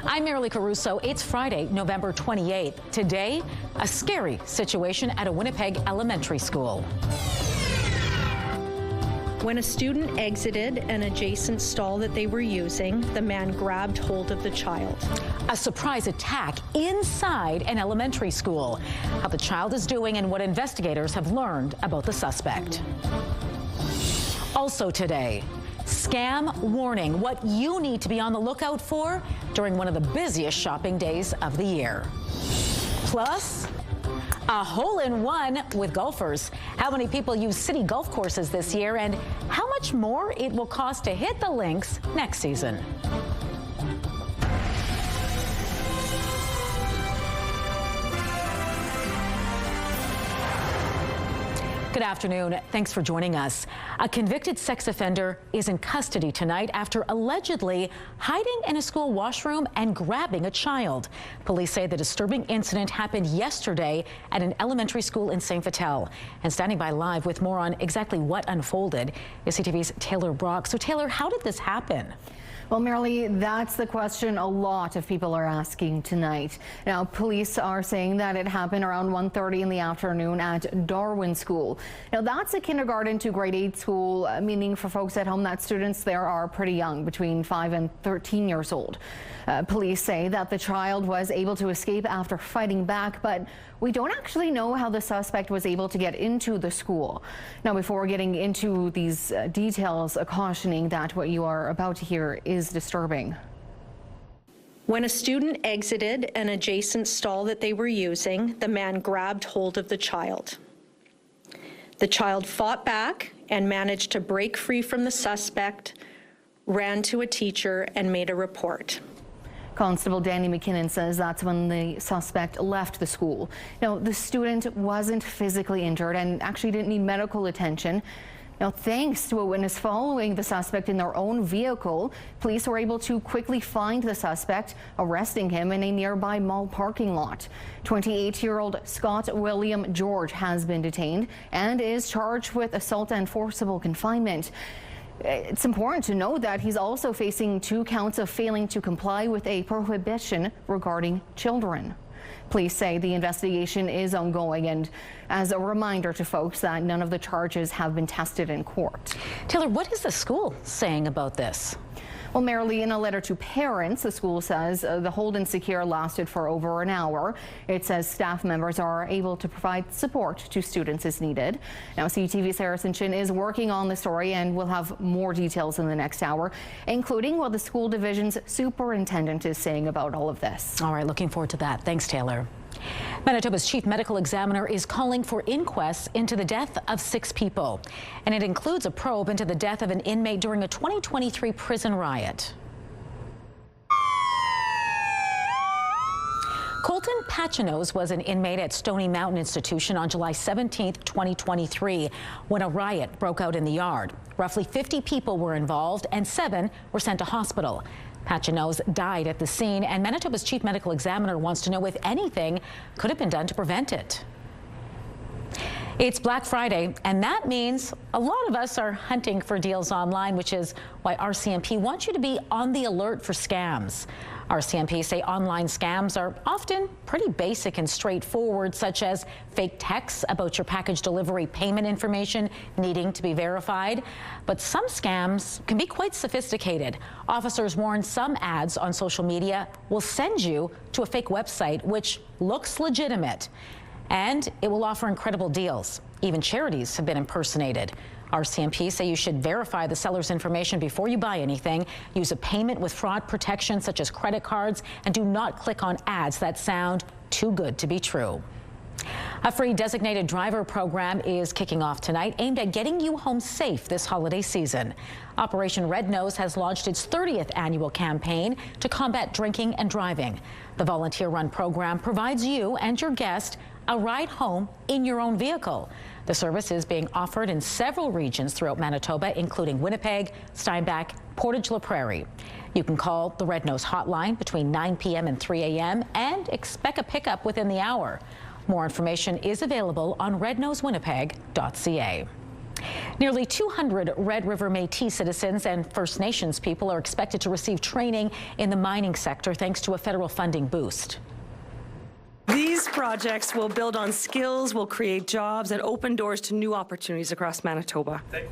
I'm Marilee Caruso. It's Friday, November 28th. Today, a scary situation at a Winnipeg elementary school. When a student exited an adjacent stall that they were using, the man grabbed hold of the child. A surprise attack inside an elementary school. How the child is doing and what investigators have learned about the suspect. Also today, scam warning, what you need to be on the lookout for during one of the busiest shopping days of the year. Plus, a hole-in-one with golfers. How many people use city golf courses this year and how much more it will cost to hit the links next season. Good afternoon. Thanks for joining us. A convicted sex offender is in custody tonight after allegedly hiding in a school washroom and grabbing a child. Police say the disturbing incident happened yesterday at an elementary school in St. Vital. And standing by live with more on exactly what unfolded is CTV's Taylor Brock. So Taylor, how did this happen? Well, Marilee, that's the question a lot of people are asking tonight. Now, police are saying that it happened around 1:30 in the afternoon at Darwin School. Now, that's a kindergarten to grade 8 school, meaning for folks at home that students there are pretty young, between 5 and 13 years old. Police say that the child was able to escape after fighting back, but we don't actually know how the suspect was able to get into the school. Now, before getting into these details, cautioning that what you are about to hear is disturbing. When a student exited an adjacent stall that they were using, the man grabbed hold of the child. The child fought back and managed to break free from the suspect, ran to a teacher, and made a report. Constable Danny McKinnon says that's when the suspect left the school. Now, the student wasn't physically injured and actually didn't need medical attention. Now, thanks to a witness following the suspect in their own vehicle, police were able to quickly find the suspect, arresting him in a nearby mall parking lot. 28-year-old Scott William George has been detained and is charged with assault and forcible confinement. It's important to know that he's also facing 2 counts of failing to comply with a prohibition regarding children. Police say the investigation is ongoing, and as a reminder to folks that none of the charges have been tested in court. Taylor, what is the school saying about this? Well, Marilee, in a letter to parents, the school says the hold and secure lasted for over an hour. It says staff members are able to provide support to students as needed. Now, CTV's Harrison Chin is working on the story and will have more details in the next hour, including what the school division's superintendent is saying about all of this. All right, looking forward to that. Thanks, Taylor. Manitoba's chief medical examiner is calling for inquests into the death of 6 people, and it includes a probe into the death of an inmate during a 2023 prison riot. Colton Pachinos was an inmate at Stony Mountain Institution on July 17, 2023, when a riot broke out in the yard. Roughly 50 people were involved and 7 were sent to hospital. Pachinos died at the scene, and Manitoba's chief medical examiner wants to know if anything could have been done to prevent it. It's Black Friday, and that means a lot of us are hunting for deals online, which is why RCMP wants you to be on the alert for scams. RCMP say online scams are often pretty basic and straightforward, such as fake texts about your package delivery payment information needing to be verified. But some scams can be quite sophisticated. Officers warn some ads on social media will send you to a fake website which looks legitimate, and it will offer incredible deals. Even charities have been impersonated. RCMP say you should verify the seller's information before you buy anything, use a payment with fraud protection such as credit cards, and do not click on ads that sound too good to be true. A free designated driver program is kicking off tonight, aimed at getting you home safe this holiday season. Operation Red Nose has launched its 30th annual campaign to combat drinking and driving. The volunteer-run program provides you and your guest a ride home in your own vehicle. The service is being offered in several regions throughout Manitoba, including Winnipeg, Steinbach, Portage-la Prairie. You can call the Red Nose hotline between 9 p.m. and 3 a.m. and expect a pickup within the hour. More information is available on rednosewinnipeg.ca. Nearly 200 Red River Métis citizens and First Nations people are expected to receive training in the mining sector thanks to a federal funding boost. These projects will build on skills, will create jobs, and open doors to new opportunities across Manitoba. Thank you.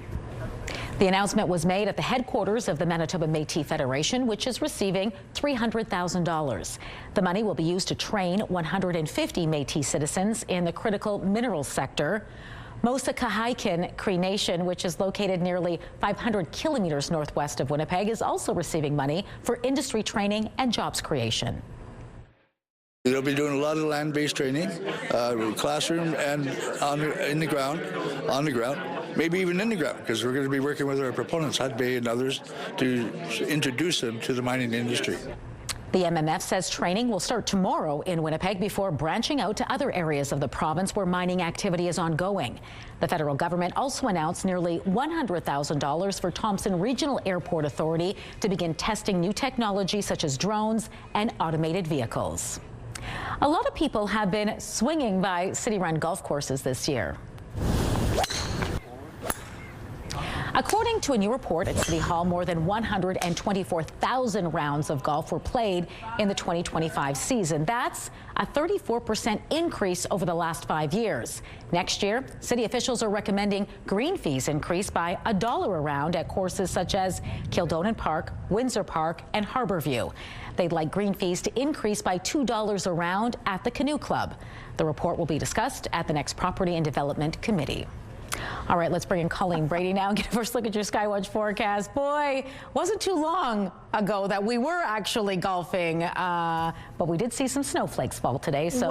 The announcement was made at the headquarters of the Manitoba Métis Federation, which is receiving $300,000. The money will be used to train 150 Métis citizens in the critical minerals sector. Mosakahaikin Cree Nation, which is located nearly 500 kilometers northwest of Winnipeg, is also receiving money for industry training and jobs creation. They'll be doing a lot of land-based training, classroom and on the ground, maybe even in the ground, because we're going to be working with our proponents, Hudbay and others, to introduce them to the mining industry. The MMF says training will start tomorrow in Winnipeg before branching out to other areas of the province where mining activity is ongoing. The federal government also announced nearly $100,000 for Thompson Regional Airport Authority to begin testing new technology such as drones and automated vehicles. A lot of people have been swinging by city-run golf courses this year. According to a new report at City Hall, more than 124,000 rounds of golf were played in the 2025 season. That's a 34% increase over the last 5 years. Next year, city officials are recommending green fees increase by $1 a round at courses such as Kildonan Park, Windsor Park, and Harborview. They'd like green fees to increase by $2 a round at the Canoe Club. The report will be discussed at the next Property and Development Committee. All right, let's bring in Colleen Brady now and get a first look at your Skywatch forecast. Boy, wasn't too long ago that we were actually golfing, but we did see some snowflakes fall today, so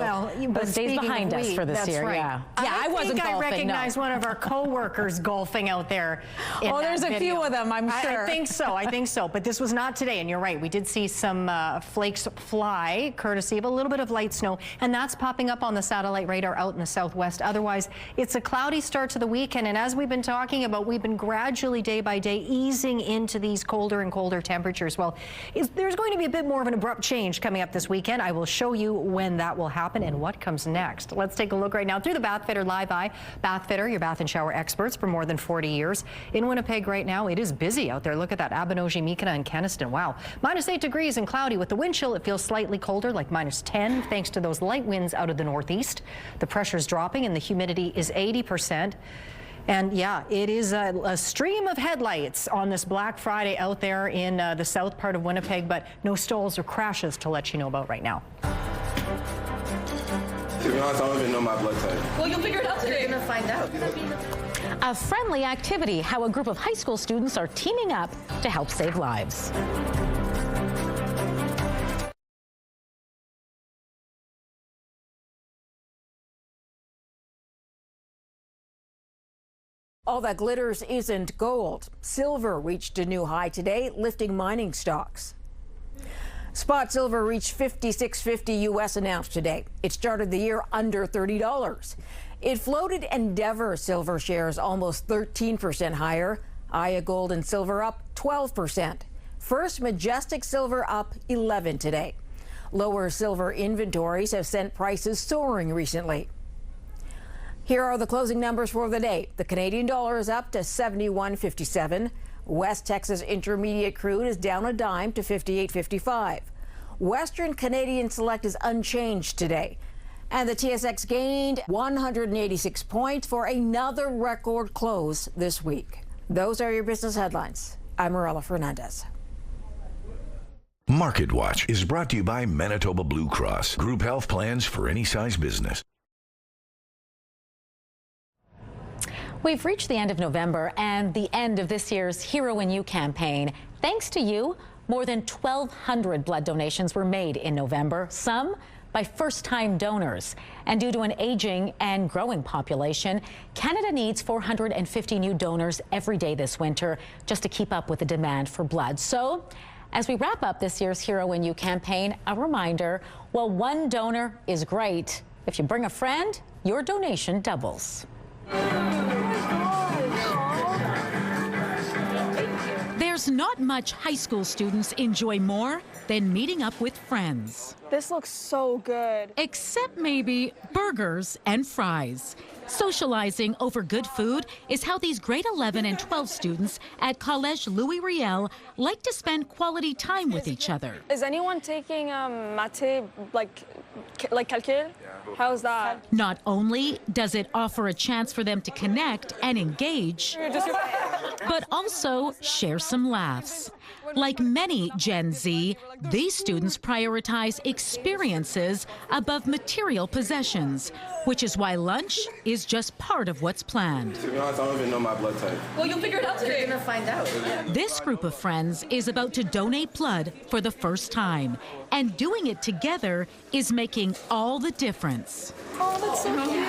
those days behind us for this year. Right. Yeah, I wasn't golfing. I recognize one of our co-workers golfing out there. Oh, there's a few of them, I'm sure. I think so. I think so. But this was not today, and you're right. We did see some flakes fly, courtesy of a little bit of light snow, and that's popping up on the satellite radar out in the southwest. Otherwise, it's a cloudy start to the weekend, and as we've been talking about, we've been gradually, day by day, easing into these colder and colder temperatures. Well, there's going to be a bit more of an abrupt change coming up this weekend. I will show you when that will happen and what comes next. Let's take a look right now through the Bathfitter Live Eye. Bathfitter, your bath and shower experts for more than 40 years. In Winnipeg right now, it is busy out there. Look at that, Abinogi, Meekina, and Keniston. Wow. -8 degrees and cloudy. With the wind chill, it feels slightly colder, like -10, thanks to those light winds out of the northeast. The pressure's dropping and the humidity is 80%. And yeah, it is a stream of headlights on this Black Friday out there in the south part of Winnipeg, but no stalls or crashes to let you know about right now. To be honest, I don't even know my blood type. Well, you'll figure it out today. You're going to find out. A friendly activity, how a group of high school students are teaming up to help save lives. All that glitters isn't gold. Silver reached a new high today, lifting mining stocks. Spot silver reached $56.50 US an ounce today. It started the year under $30. It floated Endeavour silver shares almost 13% higher. Aya Gold and Silver up 12%. First Majestic Silver up 11 today. Lower silver inventories have sent prices soaring recently. Here are the closing numbers for the day. The Canadian dollar is up to 71.57. West Texas Intermediate crude is down a dime to 58.55. Western Canadian Select is unchanged today. And the TSX gained 186 points for another record close this week. Those are your business headlines. I'm Morella Fernandez. Market Watch is brought to you by Manitoba Blue Cross. Group health plans for any size business. We've reached the end of November and the end of this year's Hero in You campaign. Thanks to you, more than 1,200 blood donations were made in November, some by first-time donors. And due to an aging and growing population, Canada needs 450 new donors every day this winter just to keep up with the demand for blood. So, as we wrap up this year's Hero in You campaign, a reminder, while one donor is great, if you bring a friend, your donation doubles. There's There's not much high school students enjoy more than meeting up with friends. This looks so good. Except maybe burgers and fries. Socializing over good food is how these grade 11 and 12 students at Collège Louis Riel like to spend quality time with each other. Is anyone taking maths, like calcul? How's that? Not only does it offer a chance for them to connect and engage, but also share some laughs. Like many Gen Z, these students prioritize experiences above material possessions, which is why lunch is just part of what's planned. To be honest, I don't even know my blood type. Well, you'll figure it out today. You're gonna find out. This group of friends is about to donate blood for the first time, and doing it together is making all the difference. Oh, that's so cute.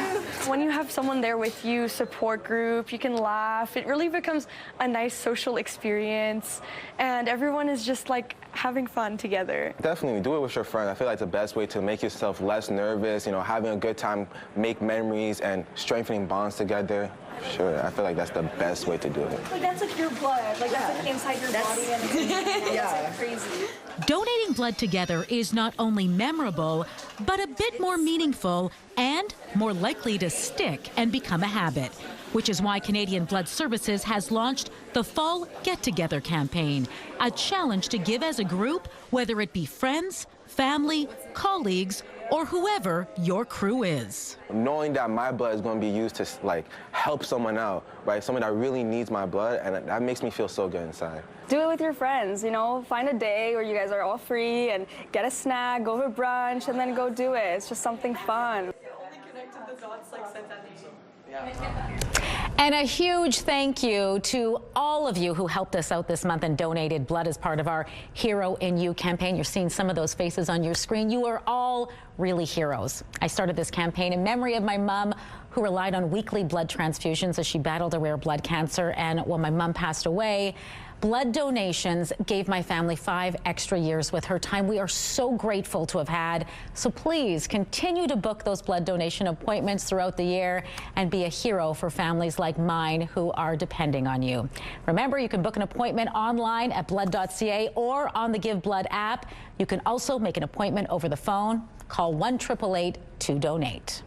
When you have someone there with you, support group, you can laugh. It really becomes a nice social experience, and everyone is just like having fun together. Definitely do it with your friend. I feel like the best way to make yourself less nervous, you know, having a good time, make memories and strengthening bonds together. Sure, I feel like that's the best way to do it. Like that's like your blood, like that's like inside your body, and it's like crazy. Donating blood together is not only memorable, but a bit more meaningful and more likely to stick and become a habit, which is why Canadian Blood Services has launched the Fall Get Together campaign, a challenge to give as a group, whether it be friends, family, colleagues, or whoever your crew is. Knowing that my blood is going to be used to like help someone out, right? Someone that really needs my blood, and that makes me feel so good inside. Do it with your friends, you know, find a day where you guys are all free and get a snack, go to brunch, and then go do it. It's just something fun. And a huge thank you to all of you who helped us out this month and donated blood as part of our Hero in You campaign. You're seeing some of those faces on your screen. You are all really heroes. I started this campaign in memory of my mom, who relied on weekly blood transfusions as she battled a rare blood cancer. And when my mom passed away, blood donations gave my family 5 extra years with her time. We are so grateful to have had. So please continue to book those blood donation appointments throughout the year and be a hero for families like mine who are depending on you. Remember, you can book an appointment online at blood.ca or on the Give Blood app. You can also make an appointment over the phone. Call 1-888-2DONATE.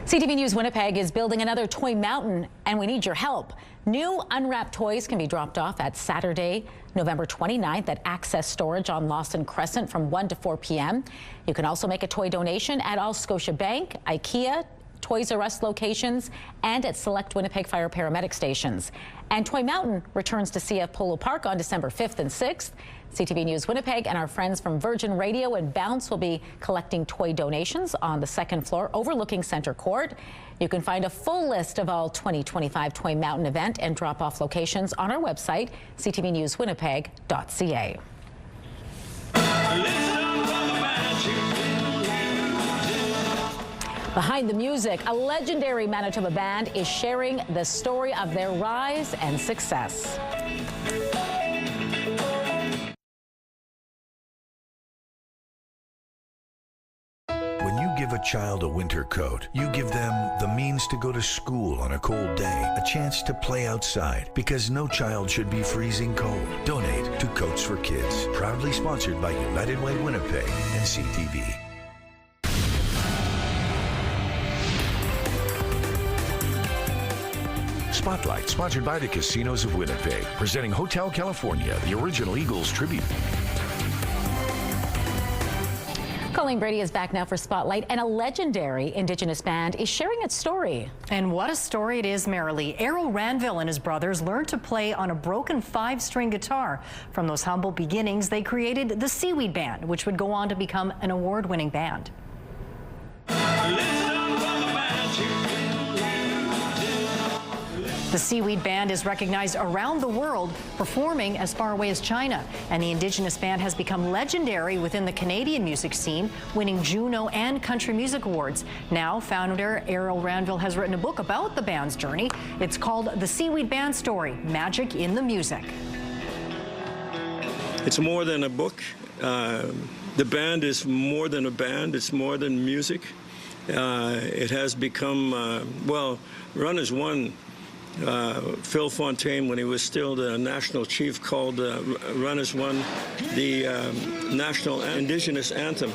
CTV News Winnipeg is building another toy mountain, and we need your help. New unwrapped toys can be dropped off at Saturday, November 29th at Access Storage on Lawson Crescent from 1 to 4 p.m. You can also make a toy donation at all Scotia Bank, IKEA, Toys R Us locations, and at select Winnipeg Fire Paramedic stations. And Toy Mountain returns to CF Polo Park on December 5th and 6th. CTV News Winnipeg and our friends from Virgin Radio and Bounce will be collecting toy donations on the 2nd floor overlooking Centre Court. You can find a full list of all 2025 Toy Mountain event and drop-off locations on our website, ctvnewswinnipeg.ca. Behind the music, a legendary Manitoba band is sharing the story of their rise and success. When you give a child a winter coat, you give them the means to go to school on a cold day, a chance to play outside, because no child should be freezing cold. Donate to Coats for Kids, proudly sponsored by United Way Winnipeg and CTV. Spotlight, sponsored by the Casinos of Winnipeg, presenting Hotel California, the original Eagles tribute. Colleen Brady is back now for Spotlight, and a legendary Indigenous band is sharing its story. And what a story it is, Marilee. Errol Ranville and his brothers learned to play on a broken 5-string guitar. From those humble beginnings, they created the Seaweed Band, which would go on to become an award-winning band. The Seaweed Band is recognized around the world, performing as far away as China. And the Indigenous band has become legendary within the Canadian music scene, winning Juno and Country Music Awards. Now, founder Errol Ranville has written a book about the band's journey. It's called The Seaweed Band Story, Magic in the Music. It's more than a book. The band is more than a band. It's more than music. It has become, well, Run is one Phil Fontaine, when he was still the national chief, called Runners One the national indigenous anthem,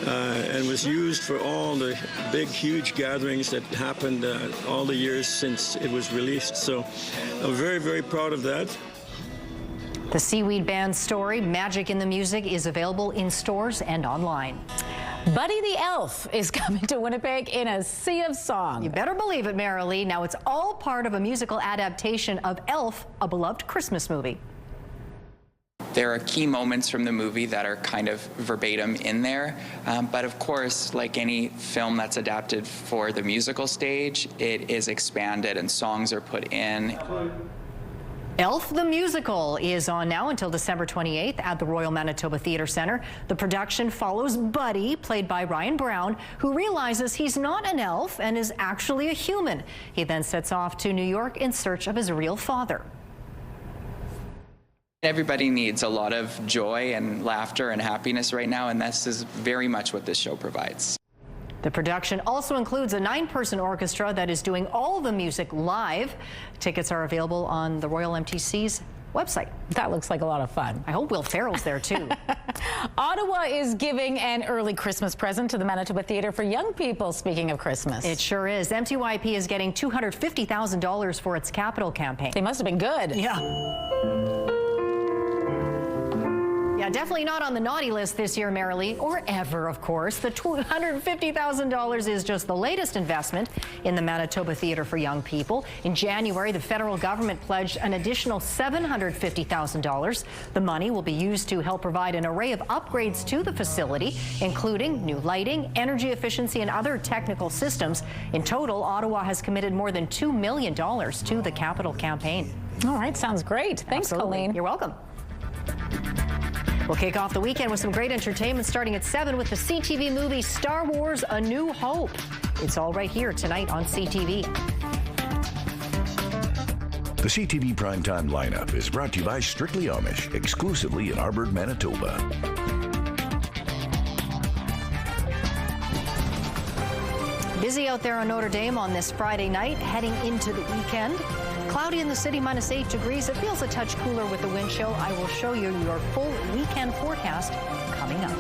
and was used for all the big, huge gatherings that happened all the years since it was released. So I'm very, very proud of that. The Seaweed Band's story, Magic in the Music, is available in stores and online. Buddy the Elf is coming to Winnipeg in a sea of song. You better believe it, Marilee. Now, it's all part of a musical adaptation of Elf, a beloved Christmas movie. There are key moments from the movie that are kind of verbatim in there, but of course, like any film that's adapted for the musical stage, it is expanded and songs are put in. Elf the Musical is on now until December 28th at the Royal Manitoba Theatre Centre. The production follows Buddy, played by Ryan Brown, who realizes he's not an elf and is actually a human. He then sets off to New York in search of his real father. Everybody needs a lot of joy and laughter and happiness right now, and this is very much what this show provides. The production also includes a 9-person orchestra that is doing all the music live. Tickets are available on the Royal MTC's website. That looks like a lot of fun. I hope Will Ferrell's there too. Ottawa is giving an early Christmas present to the Manitoba Theatre for young people, speaking of Christmas. It sure is. MTYP is getting $250,000 for its capital campaign. They must have been good. Yeah, definitely not on the naughty list this year, Marilee, or ever, of course. The $250,000 is just the latest investment in the Manitoba Theatre for Young People. In January, the federal government pledged an additional $750,000. The money will be used to help provide an array of upgrades to the facility, including new lighting, energy efficiency, and other technical systems. In total, Ottawa has committed more than $2 million to the capital campaign. All right, sounds great. Thanks, Absolutely. Colleen. You're welcome. We'll kick off the weekend with some great entertainment starting at 7 with the CTV movie Star Wars: A New Hope. It's all right here tonight on CTV. The CTV Primetime lineup is brought to you by Strictly Amish, exclusively in Arbor, Manitoba. Busy out there on Notre Dame on this Friday night, heading into the weekend. Cloudy in the city, -8 degrees. It feels a touch cooler with the wind chill. I will show you your full weekend forecast coming up.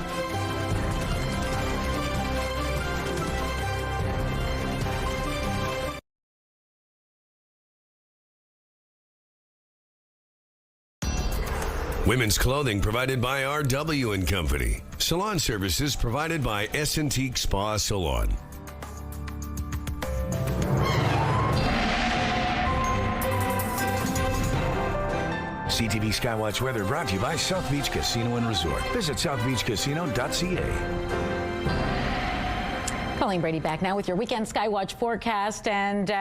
Women's clothing provided by RW & Company. Salon services provided by S&T Spa Salon. CTV Skywatch weather brought to you by South Beach Casino and Resort. Visit southbeachcasino.ca. Colleen Brady back now with your weekend Skywatch forecast, and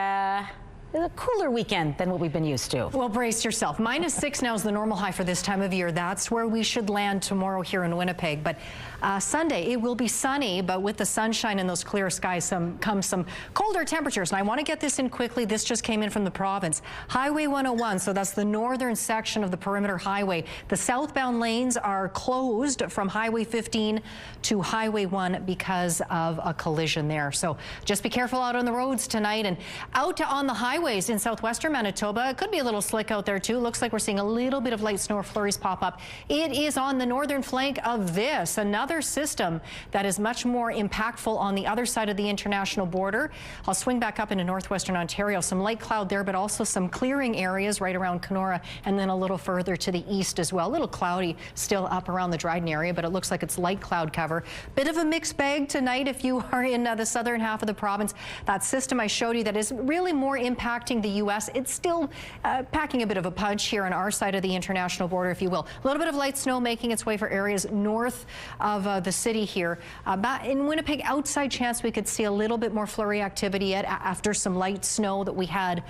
a cooler weekend than what we've been used to. Well, brace yourself. -6 now is the normal high for this time of year. That's where we should land tomorrow here in Winnipeg. But Sunday, it will be sunny, but with the sunshine and those clear skies comes some colder temperatures. And I want to get this in quickly. This just came in from the province. Highway 101, so that's the northern section of the perimeter highway. The southbound lanes are closed from Highway 15 to Highway 1 because of a collision there. So just be careful out on the roads tonight, and out on the highways in southwestern Manitoba. It could be a little slick out there too. Looks like we're seeing a little bit of light snow flurries pop up. It is on the northern flank of this, another system that is much more impactful on the other side of the international border. I'll swing back up into northwestern Ontario. Some light cloud there, but also some clearing areas right around Kenora, and then a little further to the east as well. A little cloudy still up around the Dryden area, but it looks like it's light cloud cover. Bit of a mixed bag tonight if you are in the southern half of the province. That system I showed you that is really more impacting the U.S. It's still packing a bit of a punch here on our side of the international border, if you will. A little bit of light snow making its way for areas north of the city here. In Winnipeg, outside chance we could see a little bit more flurry activity after some light snow that we had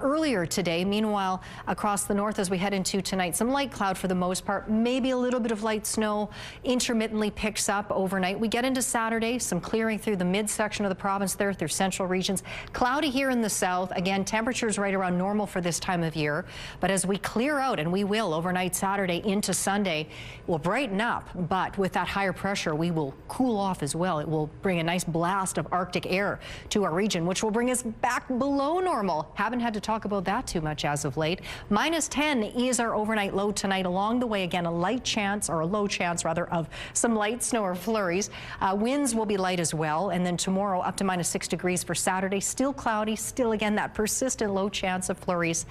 earlier today. Meanwhile, across the north as we head into tonight, some light cloud for the most part, maybe a little bit of light snow intermittently picks up overnight. We get into Saturday, some clearing through the midsection of the province there, through central regions. Cloudy here in the south. Again, temperatures right around normal for this time of year. But as we clear out, and we will overnight Saturday into Sunday, we'll brighten up. But with that higher pressure, we will cool off as well. It will bring a nice blast of Arctic air to our region, which will bring us back below normal. Haven't had to talk about that too much as of late. -10 is our overnight low tonight. Along the way, again, a low chance of some light snow or flurries. Winds will be light as well. And then tomorrow up to -6 degrees for Saturday. Still cloudy, still again that persistent low chance of flurries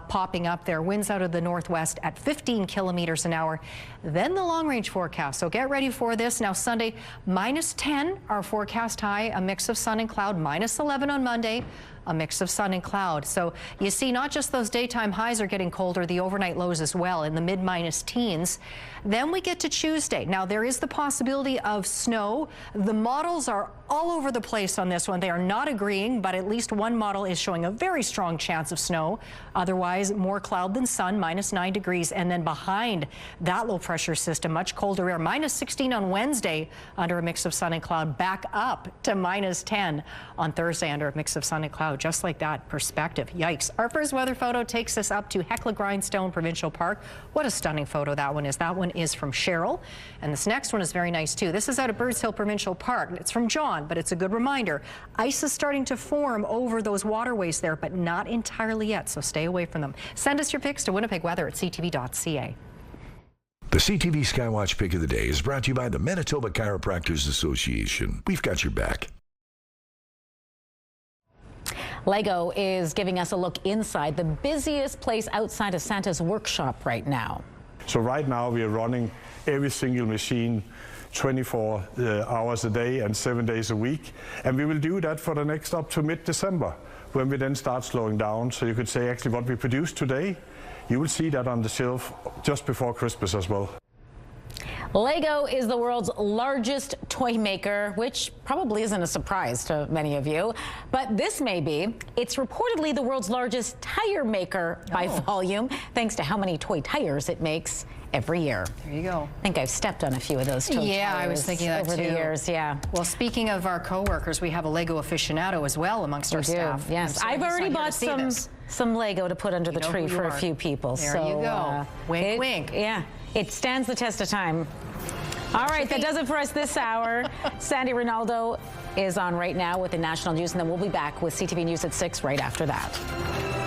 popping up there. Winds out of the northwest at 15 kilometers an hour. Then the long range forecast. So get ready for this. Now Sunday, -10, our forecast high, a mix of sun and cloud. -11 on Monday. A mix of sun and cloud. So you see, not just those daytime highs are getting colder, the overnight lows as well in the mid-minus teens. Then we get to Tuesday. Now there is the possibility of snow. The models are all over the place on this one. They are not agreeing, but at least one model is showing a very strong chance of snow. Otherwise, more cloud than sun, -9 degrees. And then behind that low pressure system, much colder air, -16 on Wednesday under a mix of sun and cloud, back up to -10 on Thursday under a mix of sun and cloud. Just like that perspective. Yikes. Our first weather photo takes us up to Hecla Grindstone Provincial Park. What a stunning photo that one is. That one is from Cheryl. And this next one is very nice too. This is out of Birds Hill Provincial Park. It's from John, but it's a good reminder. Ice is starting to form over those waterways there, but not entirely yet, so stay away from them. Send us your pics to Winnipeg Weather at ctv.ca. The CTV Skywatch Pick of the Day is brought to you by the Manitoba Chiropractors Association. We've got your back. Lego is giving us a look inside the busiest place outside of Santa's workshop right now. So right now we are running every single machine 24 hours a day and 7 days a week. And we will do that for the next up to mid-December, when we then start slowing down. So you could say actually what we produce today, you will see that on the shelf just before Christmas as well. Lego is the world's largest toy maker, which probably isn't a surprise to many of you, but this may be. It's reportedly the world's largest tire maker by volume, thanks to how many toy tires it makes every year. There you go. I think I've stepped on a few of those toy tires. I was thinking that over too. the years, yeah. Well, speaking of our coworkers, we have a Lego aficionado as well amongst our staff. Yes, I've already bought some Lego to put under the tree for a few people. There you go. Wink, wink. Yeah, it stands the test of time. All right, that does it for us this hour. Sandy Ronaldo is on right now with the national news, and then we'll be back with CTV News at 6 right after that.